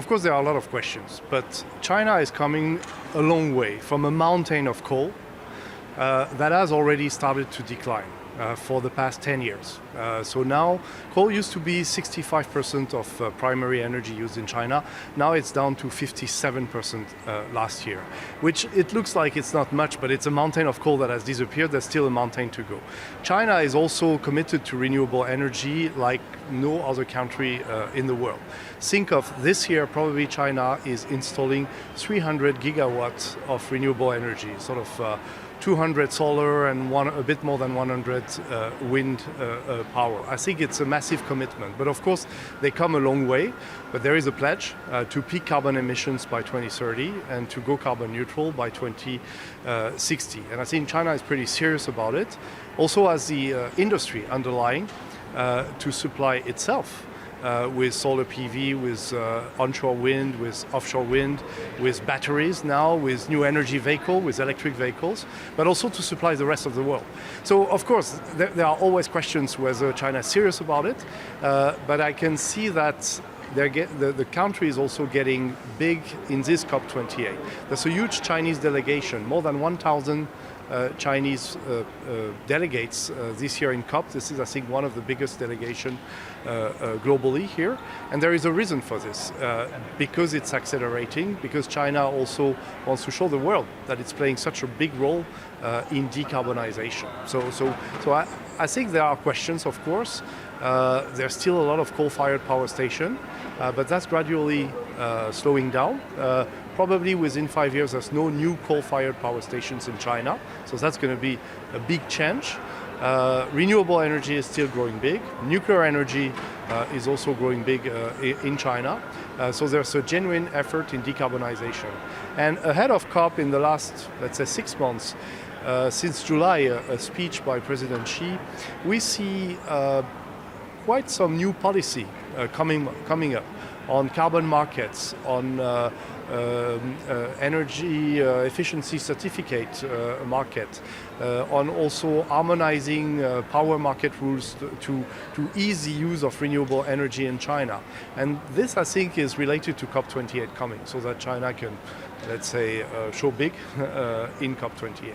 Of course, there are a lot of questions, but China is coming a long way from a mountain of coal that has already started to decline for the past 10 years. So now, coal used to be 65% of primary energy used in China. Now it's down to 57% last year, which it looks like it's not much, but it's a mountain of coal that has disappeared. There's still a mountain to go. China is also committed to renewable energy like no other country in the world. Think of this year, probably China is installing 300 gigawatts of renewable energy, sort of 200 solar and a bit more than 100 wind power. I think it's a massive commitment, but of course they come a long way. But there is a pledge to peak carbon emissions by 2030 and to go carbon neutral by 2060. And I think China is pretty serious about it. Also as the industry underlying to supply itself with solar PV, with onshore wind, with offshore wind, with batteries now, with new energy vehicles, with electric vehicles, but also to supply the rest of the world. So, of course, there are always questions whether China is serious about it, but I can see that the country is also getting big in this COP28. There's a huge Chinese delegation, more than 1,000 Chinese delegates this year in COP. This is, I think, one of the biggest delegations globally here. And there is a reason for this, because it's accelerating, because China also wants to show the world that it's playing such a big role in decarbonization. So I think there are questions, of course. There's still a lot of coal-fired power station, but that's gradually slowing down. Probably within 5 years, there's no new coal-fired power stations in China, so that's going to be a big change. Renewable energy is still growing big. Nuclear energy is also growing big in China. So there's a genuine effort in decarbonization. And ahead of COP in the last, let's say, 6 months, since July, a speech by President Xi, we see quite some new policy coming up on carbon markets, on energy efficiency certificate market, on also harmonizing power market rules to ease the use of renewable energy in China. And this, I think, is related to COP28 coming, so that China can, let's say, show big in COP28.